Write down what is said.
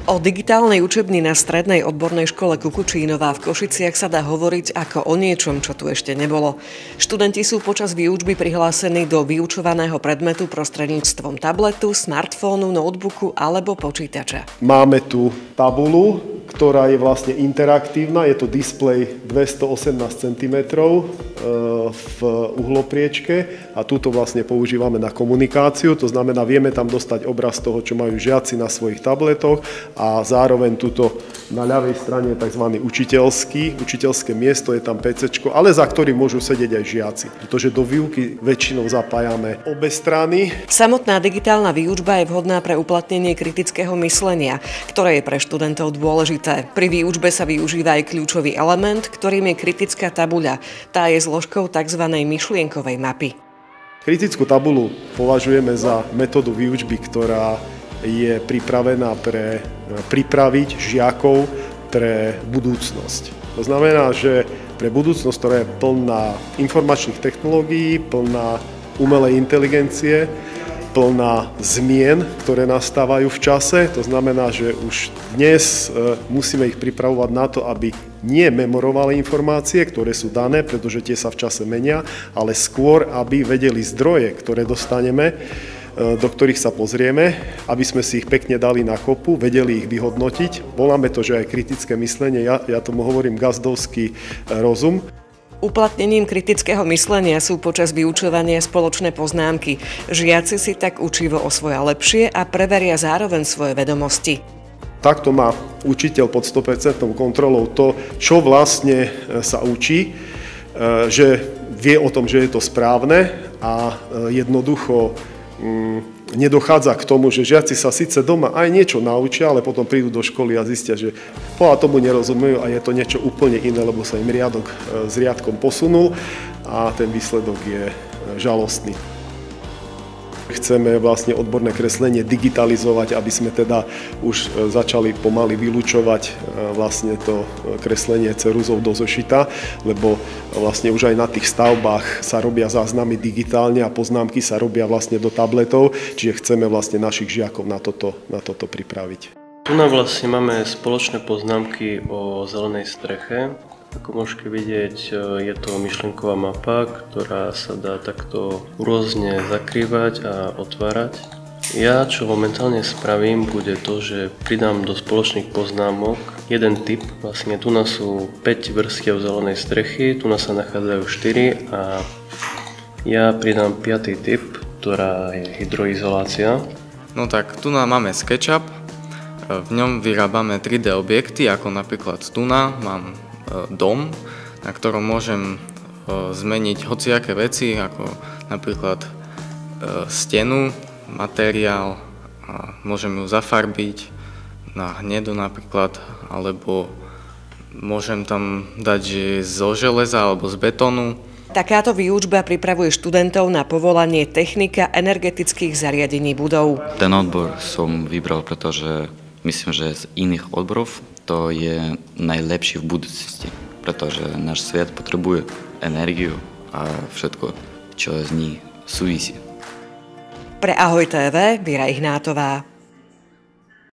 O digitálnej učebni na strednej odbornej škole Kukučínová v Košiciach sa dá hovoriť ako o niečom, čo tu ešte nebolo. Študenti sú počas výučby prihlásení do vyučovaného predmetu prostredníctvom tabletu, smartfónu, notebooku alebo počítača. Máme tu tabulu, ktorá je vlastne interaktívna. Je to displej 218 cm v uhlopriečke a túto vlastne používame na komunikáciu. To znamená, vieme tam dostať obraz toho, čo majú žiaci na svojich tabletoch a zároveň tuto na ľavej strane je tzv. Učiteľské miesto, je tam PCčko, ale za ktorým môžu sedieť aj žiaci. Pretože do výuky väčšinou zapájame obe strany. Samotná digitálna výučba je vhodná pre uplatnenie kritického myslenia, ktoré je pre študentov dôležité. Pri výučbe sa využíva aj kľúčový element, ktorým je kritická tabuľa. Tá je zložkou tzv. Myšlienkovej mapy. Kritickú tabuľu považujeme za metódu výučby, ktorá je pripravená pripraviť žiakov pre budúcnosť. To znamená, že pre budúcnosť, ktorá je plná informačných technológií, plná umelej inteligencie, plná zmien, ktoré nastávajú v čase. To znamená, že už dnes musíme ich pripravovať na to, aby nie memorovali informácie, ktoré sú dané, pretože tie sa v čase menia, ale skôr, aby vedeli zdroje, ktoré dostaneme, do ktorých sa pozrieme, aby sme si ich pekne dali na kopu, vedeli ich vyhodnotiť. Voláme to, že aj kritické myslenie, ja tomu hovorím gazdovský rozum. Uplatnením kritického myslenia sú počas vyučovania spoločné poznámky. Žiaci si tak učivo osvoja lepšie a preveria zároveň svoje vedomosti. Takto má učiteľ pod 100% kontrolou to, čo vlastne sa učí, že vie o tom, že je to správne a jednoducho nedochádza k tomu, že žiaci sa síce doma aj niečo naučia, ale potom prídu do školy a zistia, že tomu nerozumejú a je to niečo úplne iné, lebo sa im riadok s riadkom posunul a ten výsledok je žalostný. Chceme vlastne odborné kreslenie digitalizovať, aby sme teda už začali pomaly vylučovať vlastne to kreslenie ceruzou do zošita, lebo vlastne už aj na tých stavbách sa robia záznamy digitálne a poznámky sa robia vlastne do tabletov, čiže chceme vlastne našich žiakov na toto pripraviť. Tu vlastne máme spoločné poznámky o zelenej streche. Ako môžete vidieť, je to myšlienková mapa, ktorá sa dá takto rôzne zakrývať a otvárať. Ja, čo momentálne spravím, bude to, že pridám do spoločných poznámok jeden typ. Vlastne tu sú 5 vrstiev zelenej strechy, tu sa nachádzajú 4 a ja pridám 5. typ, ktorá je hydroizolácia. No tak, tu máme SketchUp, v ňom vyrábame 3D objekty, ako napríklad tu mám dom, na ktorom môžem zmeniť hociaké veci, ako napríklad stenu, materiál, môžem ju zafarbiť na hnedo napríklad, alebo môžem tam dať, že je zo železa alebo z betónu. Takáto výučba pripravuje študentov na povolanie technika energetických zariadení budov. Ten odbor som vybral, pretože myslím, že z iných odborov to je najlepší v budúcnosti, pretože náš svet potrebuje energiu a všetko, čo z ní súvisí. Pre Ahoj TV, Víra Ihnátová.